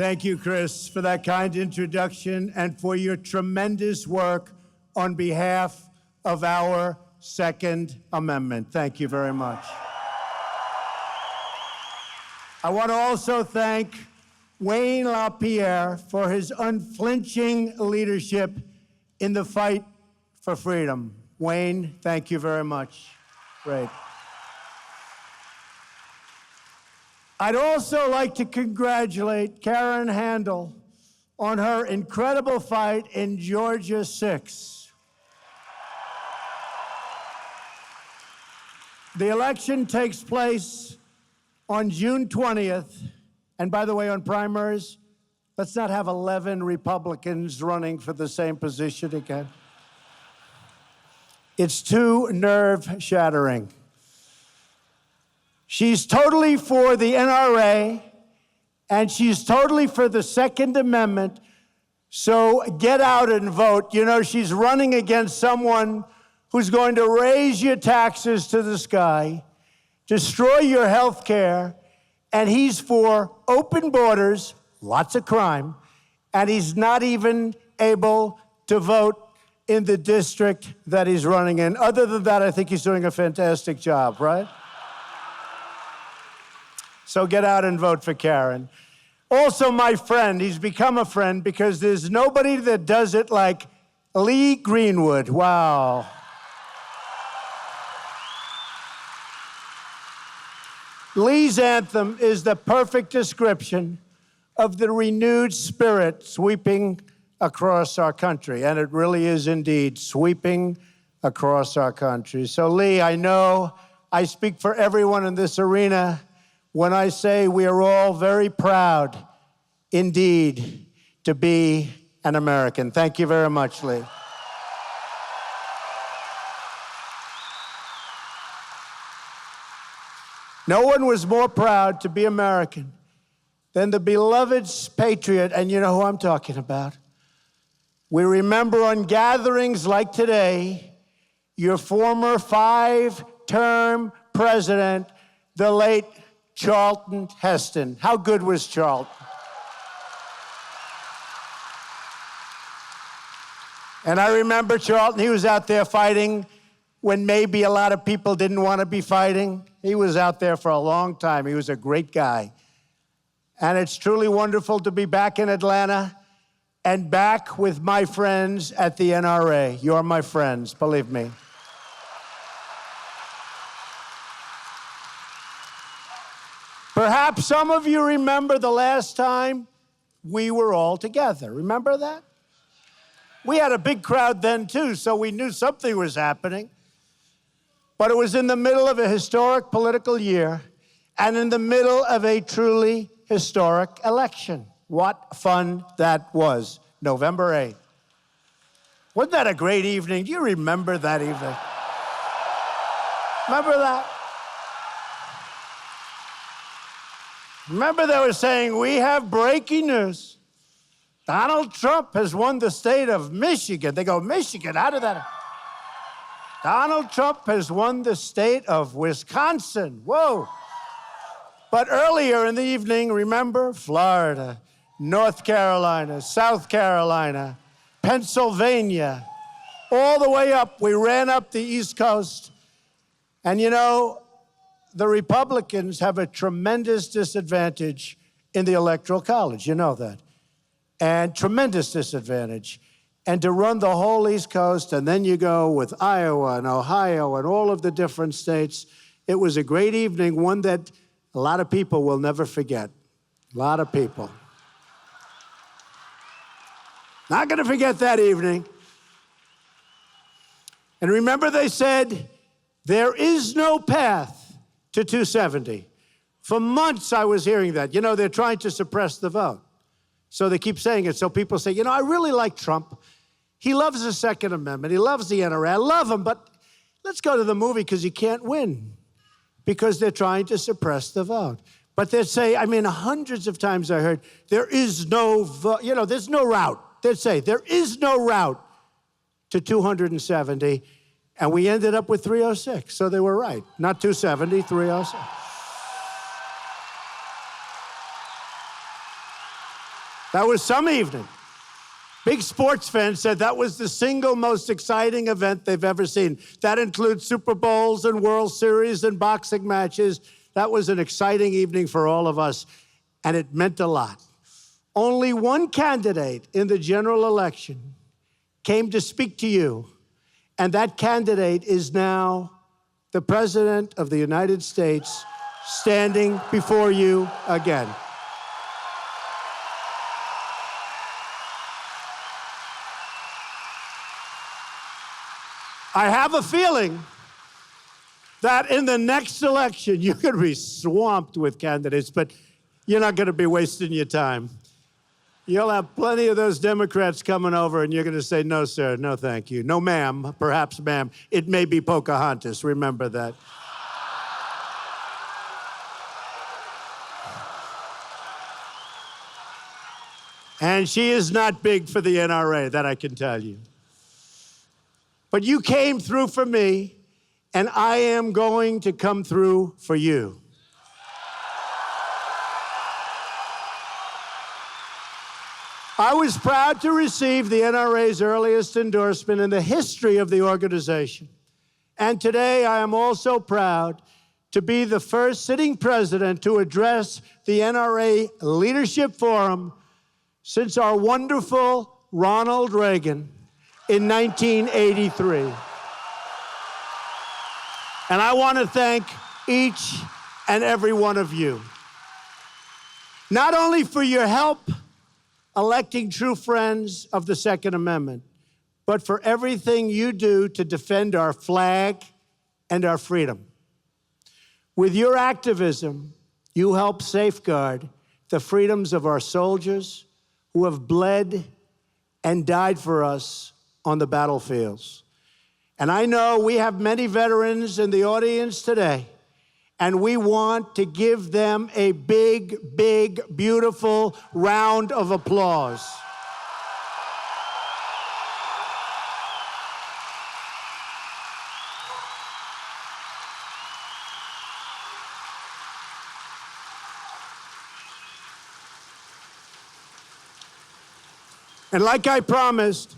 Thank you, Chris, for that kind introduction and for your tremendous work on behalf of our Second Amendment. Thank you very much. I want to also thank Wayne LaPierre for his unflinching leadership in the fight for freedom. Wayne, thank you very much. Great. I'd also like to congratulate Karen Handel on her incredible fight in Georgia 6. The election takes place on June 20th. And by the way, on primaries, let's not have 11 Republicans running for the same position again. It's too nerve-shattering. She's totally for the NRA, and she's totally for the Second Amendment, so get out and vote. You know, she's running against someone who's going to raise your taxes to the sky, destroy your health care, and he's for open borders, lots of crime, and he's not even able to vote in the district that he's running in. Other than that, I think he's doing a fantastic job, right? So get out and vote for Karen. Also, my friend, he's become a friend because there's nobody that does it like Lee Greenwood. Wow. Lee's anthem is the perfect description of the renewed spirit sweeping across our country, and it really is indeed sweeping across our country. So, Lee, I know I speak for everyone in this arena when I say we are all very proud, indeed, to be an American. Thank you very much, Lee. No one was more proud to be American than the beloved patriot, and you know who I'm talking about. We remember on gatherings like today, your former 5-term president, the late Charlton Heston. How good was Charlton? And I remember Charlton, he was out there fighting when maybe a lot of people didn't want to be fighting. He was out there for a long time. He was a great guy. And it's truly wonderful to be back in Atlanta and back with my friends at the NRA. You're my friends, believe me. Perhaps some of you remember the last time we were all together. Remember that? We had a big crowd then, too, so we knew something was happening. But it was in the middle of a historic political year and in the middle of a truly historic election. What fun that was, November 8th. Wasn't that a great evening? Do you remember that evening? Remember that? Remember they were saying, we have breaking news. Donald Trump has won the state of Michigan. They go, Michigan, how did that? Donald Trump has won the state of Wisconsin. Whoa. But earlier in the evening, remember, Florida, North Carolina, South Carolina, Pennsylvania, all the way up. We ran up the East Coast. And you know, the Republicans have a tremendous disadvantage in the Electoral College. You know that. And tremendous disadvantage. And to run the whole East Coast, and then you go with Iowa and Ohio and all of the different states. It was a great evening, one that a lot of people will never forget. A lot of people. Not going to forget that evening. And remember they said, there is no path to 270. For months I was hearing that. You know, they're trying to suppress the vote. So they keep saying it. So people say, you know, I really like Trump. He loves the Second Amendment. He loves the NRA. I love him, but let's go to the movie because he can't win because they're trying to suppress the vote. But they'd say, I mean, hundreds of times I heard, there is no vote, you know, there's no route. They'd say, there is no route to 270. And we ended up with 306. So they were right. Not 270, 306. That was some evening. Big sports fans said that was the single most exciting event they've ever seen. That includes Super Bowls and World Series and boxing matches. That was an exciting evening for all of us, and it meant a lot. Only one candidate in the general election came to speak to you, and that candidate is now the President of the United States standing before you again. I have a feeling that in the next election, you're going to be swamped with candidates, but you're not going to be wasting your time. You'll have plenty of those Democrats coming over, and you're going to say, no, sir, no, thank you. No, ma'am, perhaps, ma'am. It may be Pocahontas. Remember that. And she is not big for the NRA, that I can tell you. But you came through for me, and I am going to come through for you. I was proud to receive the NRA's earliest endorsement in the history of the organization. And today I am also proud to be the first sitting president to address the NRA Leadership Forum since our wonderful Ronald Reagan in 1983. And I want to thank each and every one of you, not only for your help electing true friends of the Second Amendment, but for everything you do to defend our flag and our freedom. With your activism, you help safeguard the freedoms of our soldiers who have bled and died for us on the battlefields. And I know we have many veterans in the audience today, and we want to give them a big, big, beautiful round of applause. And like I promised,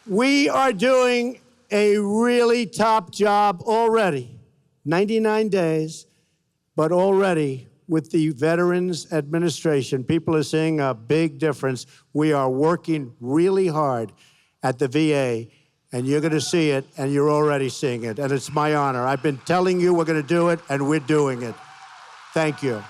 we are doing a really top job already. 99 days, but already with the Veterans Administration, people are seeing a big difference. We are working really hard at the VA, and you're going to see it, and you're already seeing it, and it's my honor. I've been telling you we're going to do it, and we're doing it. Thank you.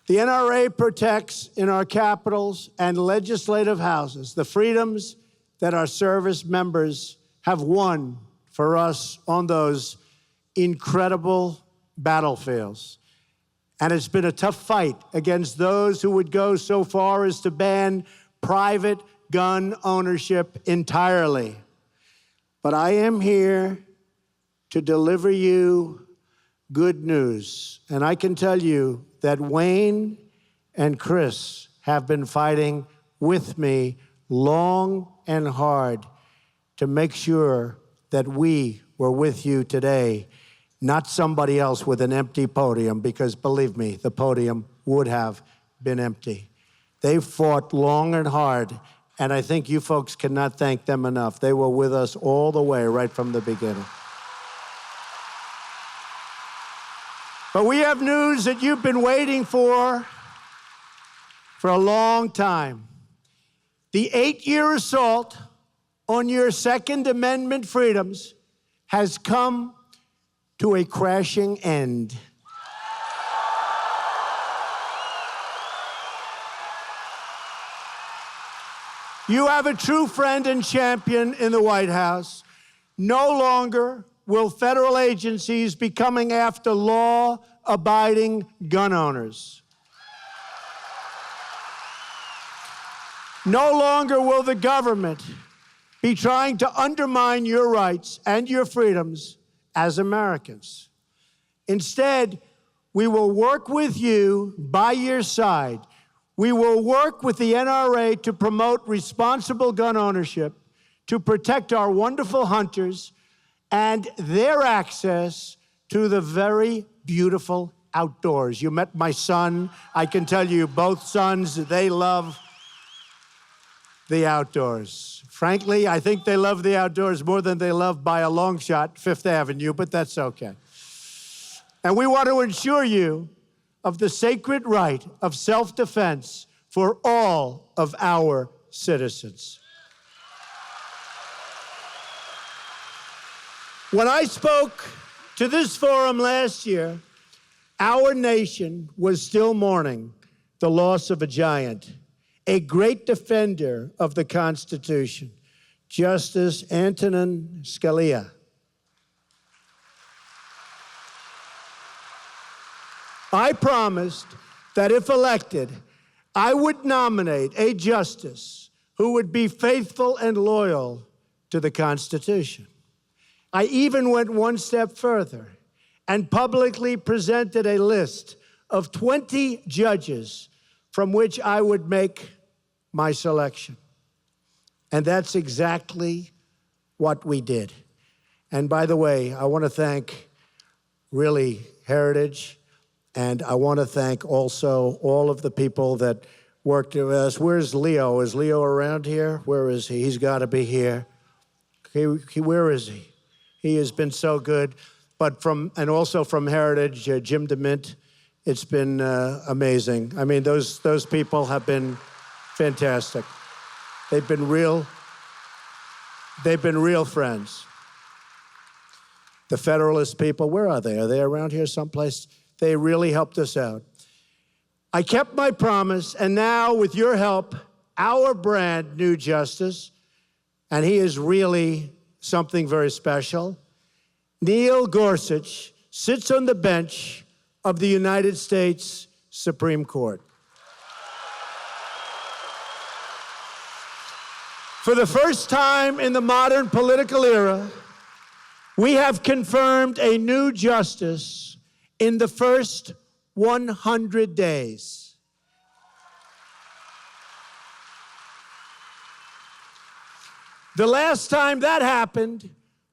The NRA protects in our capitals and legislative houses the freedoms that our service members have won for us on those incredible battlefields. And it's been a tough fight against those who would go so far as to ban private gun ownership entirely. But I am here to deliver you good news. And I can tell you that Wayne and Chris have been fighting with me long and hard to make sure that we were with you today, not somebody else with an empty podium, because believe me, the podium would have been empty. They fought long and hard, and I think you folks cannot thank them enough. They were with us all the way, right from the beginning. But we have news that you've been waiting for a long time. The 8-year assault on your Second Amendment freedoms has come to a crashing end. You have a true friend and champion in the White House. No longer will federal agencies be coming after law-abiding gun owners. No longer will the government be trying to undermine your rights and your freedoms as Americans. Instead, we will work with you by your side. We will work with the NRA to promote responsible gun ownership, to protect our wonderful hunters and their access to the very beautiful outdoors. You met my son. I can tell you, both sons, they love the outdoors. Frankly, I think they love the outdoors more than they love, by a long shot, Fifth Avenue, but that's okay. And we want to assure you of the sacred right of self-defense for all of our citizens. When I spoke to this forum last year, our nation was still mourning the loss of a giant, a great defender of the Constitution, Justice Antonin Scalia. I promised that if elected, I would nominate a justice who would be faithful and loyal to the Constitution. I even went one step further and publicly presented a list of 20 judges from which I would make my selection. And that's exactly what we did. And by the way, I want to thank really Heritage, and I want to thank also all of the people that worked with us. Where's Leo? Is Leo around here? Where is he? He's got to be here. Where is he? He has been so good. And also from Heritage, Jim DeMint, it's been amazing. I mean, those people have been fantastic. They've been real friends. The Federalist people, where are they? Are they around here someplace? They really helped us out. I kept my promise, and now, with your help, our brand new justice, and he is really something very special, Neil Gorsuch, sits on the bench of the United States Supreme Court. For the first time in the modern political era, we have confirmed a new justice in the first 100 days. The last time that happened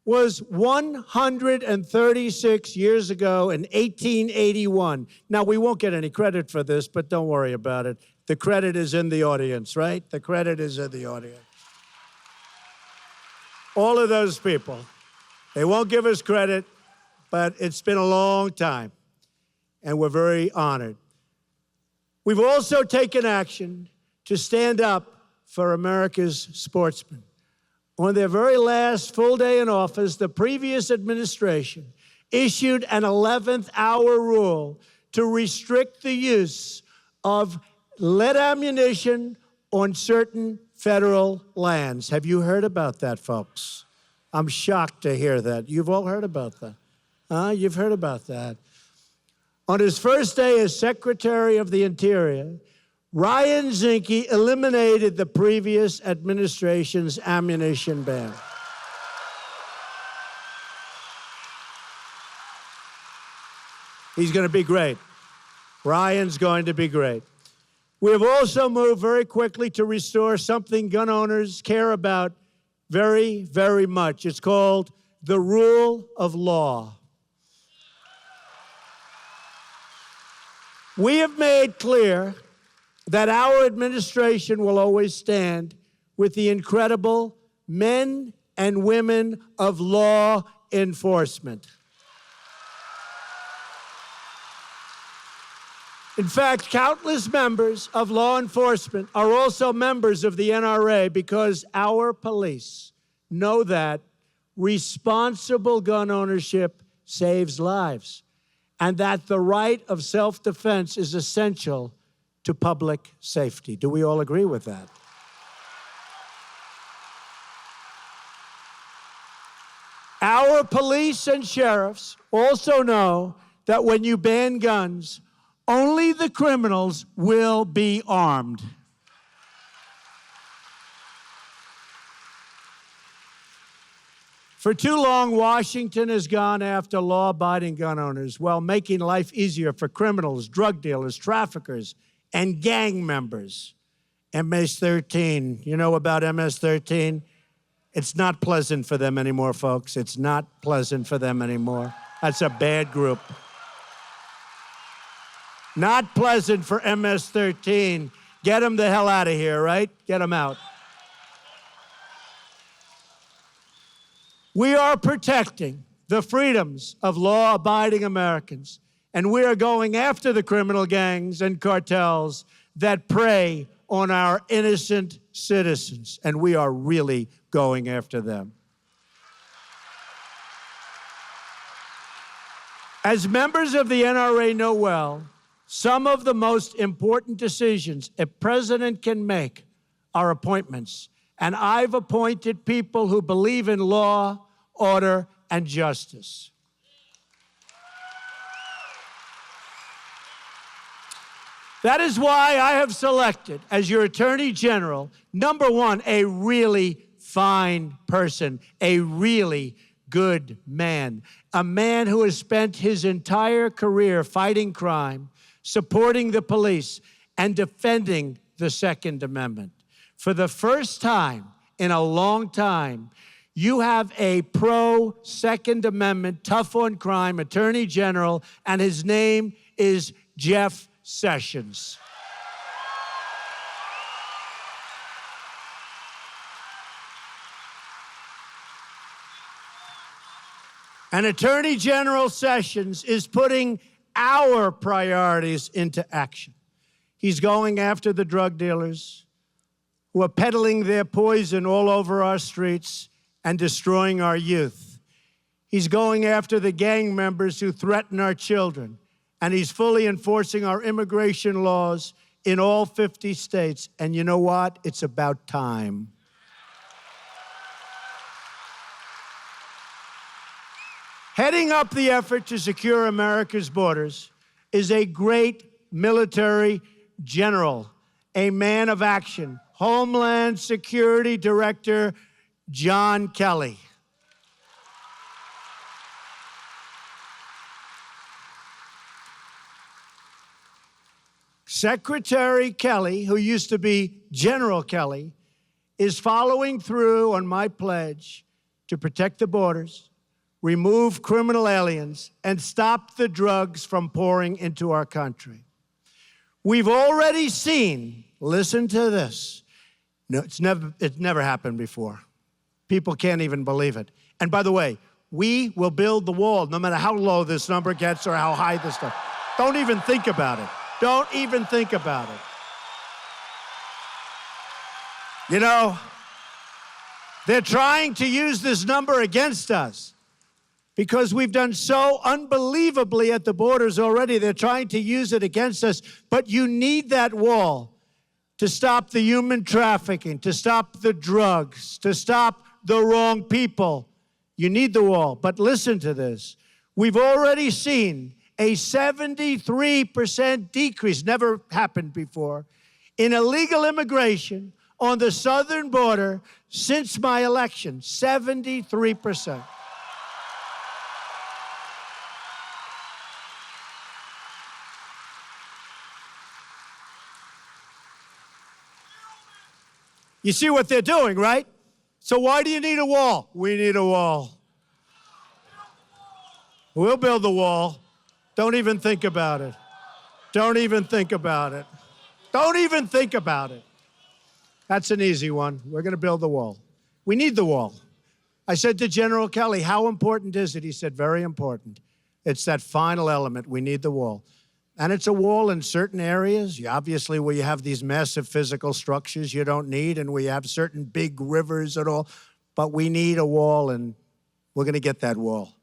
was 136 years ago in 1881. Now, we won't get any credit for this, but don't worry about it. The credit is in the audience, right? The credit is in the audience. All of those people, they won't give us credit, but it's been a long time, and we're very honored. We've also taken action to stand up for America's sportsmen. On their very last full day in office, the previous administration issued an 11th hour rule to restrict the use of lead ammunition on certain federal lands. Have you heard about that, folks? I'm shocked to hear that. You've all heard about that. You've heard about that. On his first day as Secretary of the Interior, Ryan Zinke eliminated the previous administration's ammunition ban. He's going to be great. Ryan's going to be great. We have also moved very quickly to restore something gun owners care about very, very much. It's called the rule of law. We have made clear that our administration will always stand with the incredible men and women of law enforcement. In fact, countless members of law enforcement are also members of the NRA because our police know that responsible gun ownership saves lives and that the right of self-defense is essential to public safety. Do we all agree with that? Our police and sheriffs also know that when you ban guns, only the criminals will be armed. For too long, Washington has gone after law-abiding gun owners while making life easier for criminals, drug dealers, traffickers, and gang members. MS-13, you know about MS-13? It's not pleasant for them anymore, folks. It's not pleasant for them anymore. That's a bad group. Not pleasant for MS-13. Get them the hell out of here, right? Get them out. We are protecting the freedoms of law-abiding Americans, and we are going after the criminal gangs and cartels that prey on our innocent citizens, and we are really going after them. As members of the NRA know well, some of the most important decisions a president can make are appointments, and I've appointed people who believe in law, order, and justice. That is why I have selected as your Attorney General, number one, a really fine person, a really good man, a man who has spent his entire career fighting crime, supporting the police, and defending the Second Amendment. For the first time in a long time, you have a pro-Second Amendment, tough on crime Attorney General, and his name is Jeff Sessions. And Attorney General Sessions is putting our priorities into action. He's going after the drug dealers who are peddling their poison all over our streets and destroying our youth. He's going after the gang members who threaten our children. And he's fully enforcing our immigration laws in all 50 states. And you know what? It's about time. Heading up the effort to secure America's borders is a great military general, a man of action, Homeland Security Director John Kelly. Secretary Kelly, who used to be General Kelly, is following through on my pledge to protect the borders, remove criminal aliens, and stop the drugs from pouring into our country. We've already seen, listen to this, no, it's never happened before. People can't even believe it. And by the way, we will build the wall no matter how low this number gets or how high this stuff. Don't even think about it. Don't even think about it. You know, they're trying to use this number against us because we've done so unbelievably at the borders already. They're trying to use it against us. But you need that wall to stop the human trafficking, to stop the drugs, to stop the wrong people. You need the wall. But listen to this. We've already seen a 73% decrease, never happened before, in illegal immigration on the southern border since my election, 73%. You see what they're doing, right? So why do you need a wall? We need a wall. We'll build the wall. Don't even think about it. Don't even think about it. Don't even think about it. That's an easy one. We're going to build the wall. We need the wall. I said to General Kelly, how important is it? He said, very important. It's that final element. We need the wall. And it's a wall in certain areas, obviously, where you have these massive physical structures you don't need, and we have certain big rivers and all. But we need a wall, and we're going to get that wall.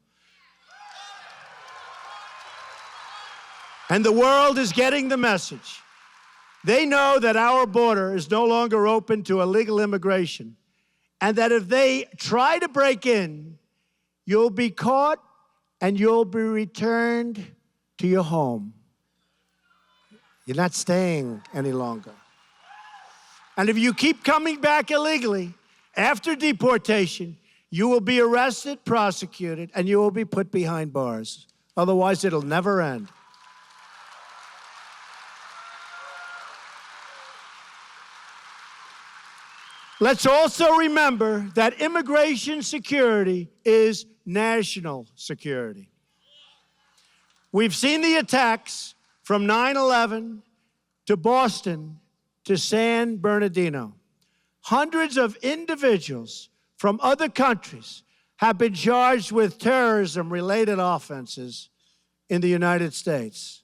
And the world is getting the message. They know that our border is no longer open to illegal immigration, and that if they try to break in, you'll be caught and you'll be returned to your home. You're not staying any longer. And if you keep coming back illegally after deportation, you will be arrested, prosecuted, and you will be put behind bars. Otherwise, it'll never end. Let's also remember that immigration security is national security. We've seen the attacks from 9/11 to Boston to San Bernardino. Hundreds of individuals from other countries have been charged with terrorism-related offenses in the United States.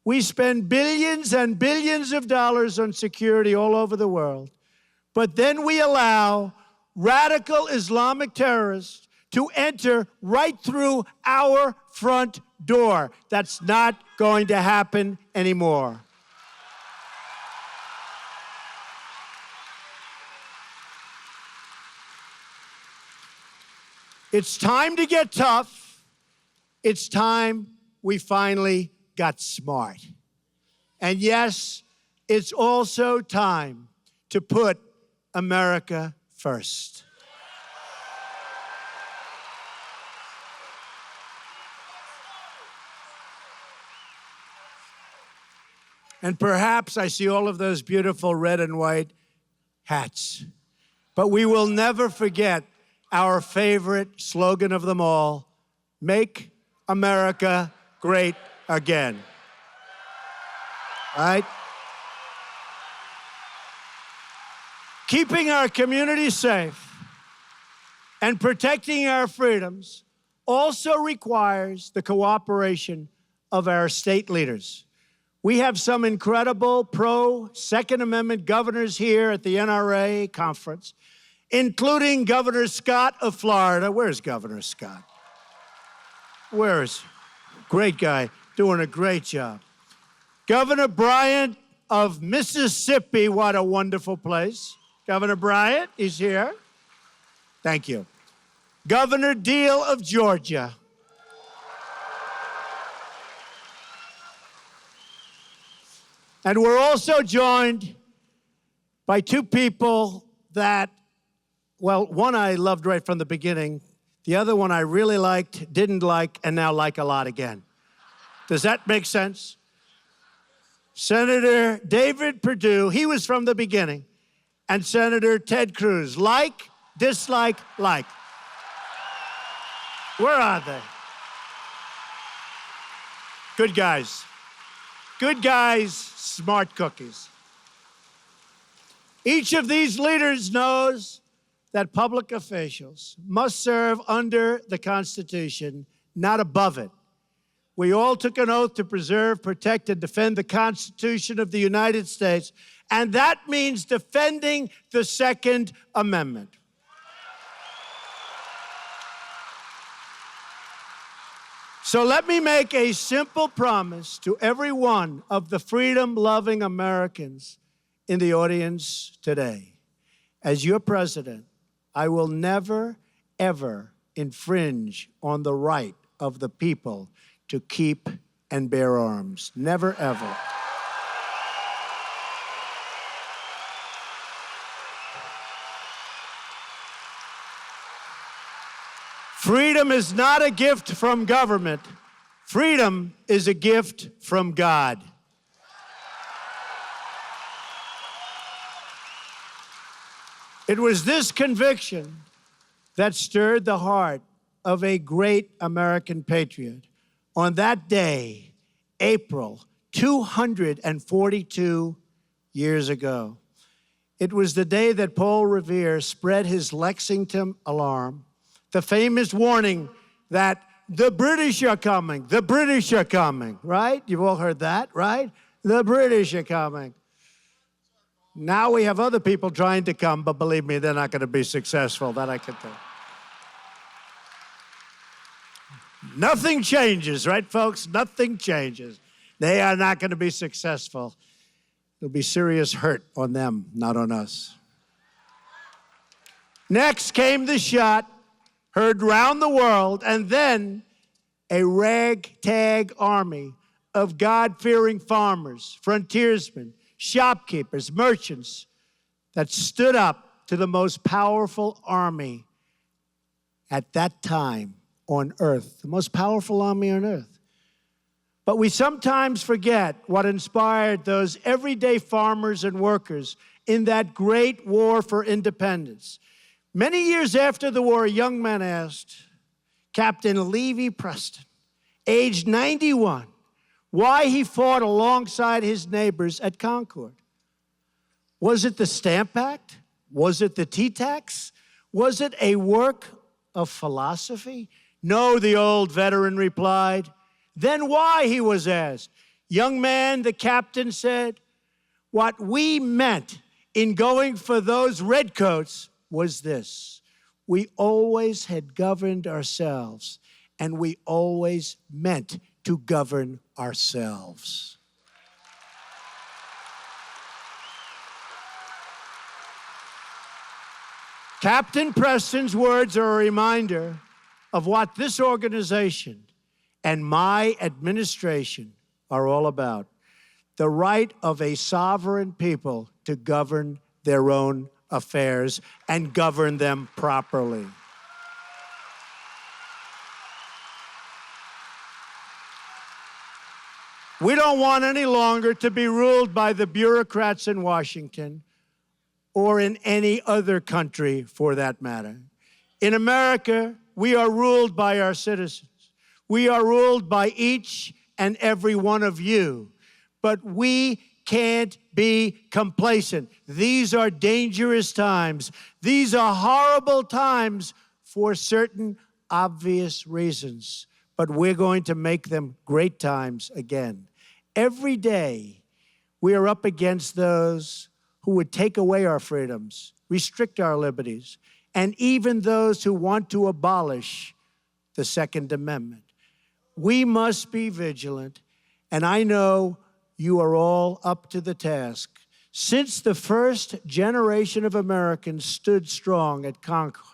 We spend billions and billions of dollars on security all over the world, but then we allow radical Islamic terrorists to enter right through our front door. That's not going to happen anymore. It's time to get tough. It's time we finally got smart. And yes, it's also time to put America first. And perhaps I see all of those beautiful red and white hats. But we will never forget our favorite slogan of them all, "Make America Great Again." Right? Keeping our communities safe and protecting our freedoms also requires the cooperation of our state leaders. We have some incredible pro-Second Amendment governors here at the NRA conference, including Governor Scott of Florida. Where's Governor Scott? Where's? Great guy, doing a great job. Governor Bryant of Mississippi, what a wonderful place. Governor Bryant is here. Thank you. Governor Deal of Georgia. And we're also joined by two people that, well, one I loved right from the beginning. The other one I really liked, didn't like, and now like a lot again. Does that make sense? Senator David Perdue, he was from the beginning, and Senator Ted Cruz, like, dislike, like. Where are they? Good guys. Good guys, smart cookies. Each of these leaders knows that public officials must serve under the Constitution, not above it. We all took an oath to preserve, protect, and defend the Constitution of the United States, and that means defending the Second Amendment. So let me make a simple promise to every one of the freedom-loving Americans in the audience today. As your president, I will never, ever infringe on the right of the people to keep and bear arms. Never, ever. Freedom is not a gift from government. Freedom is a gift from God. It was this conviction that stirred the heart of a great American patriot. On that day, April 242 years ago, it was the day that Paul Revere spread his Lexington alarm, the famous warning that the British are coming, the British are coming, right? You've all heard that, right? The British are coming. Now we have other people trying to come, but believe me, they're not going to be successful, that I can tell. Nothing changes, right, folks? Nothing changes. They are not going to be successful. There'll be serious hurt on them, not on us. Next came the shot, heard round the world, and then a ragtag army of God-fearing farmers, frontiersmen, shopkeepers, merchants that stood up to the most powerful army at that time on earth, the most powerful army on earth. But we sometimes forget what inspired those everyday farmers and workers in that great war for independence. Many years after the war, a young man asked Captain Levi Preston, aged 91, why he fought alongside his neighbors at Concord. Was it the Stamp Act? Was it the tea tax? Was it a work of philosophy? No, the old veteran replied. Then why, he was asked. Young man, the captain said, what we meant in going for those redcoats was this. We always had governed ourselves, and we always meant to govern ourselves. Captain Preston's words are a reminder of what this organization and my administration are all about. The right of a sovereign people to govern their own affairs and govern them properly. We don't want any longer to be ruled by the bureaucrats in Washington or in any other country for that matter. In America, we are ruled by our citizens. We are ruled by each and every one of you. But we can't be complacent. These are dangerous times. These are horrible times for certain obvious reasons. But we're going to make them great times again. Every day, we are up against those who would take away our freedoms, restrict our liberties, and even those who want to abolish the Second Amendment. We must be vigilant, and I know you are all up to the task. Since the first generation of Americans stood strong at Concord,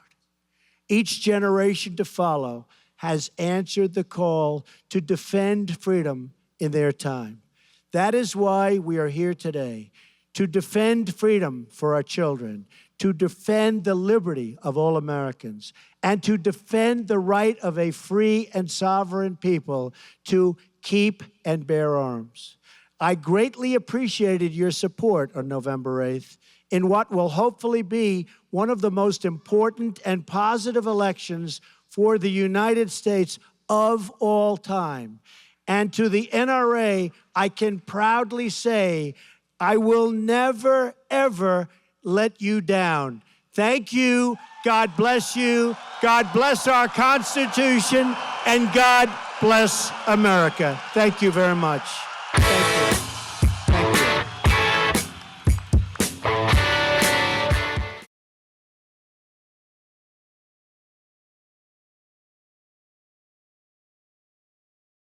each generation to follow has answered the call to defend freedom in their time. That is why we are here today, to defend freedom for our children, to defend the liberty of all Americans, and to defend the right of a free and sovereign people to keep and bear arms. I greatly appreciated your support on November 8th in what will hopefully be one of the most important and positive elections for the United States of all time. And to the NRA, I can proudly say, I will never, ever let you down. Thank you. God bless you. God bless our Constitution. And God bless America. Thank you very much.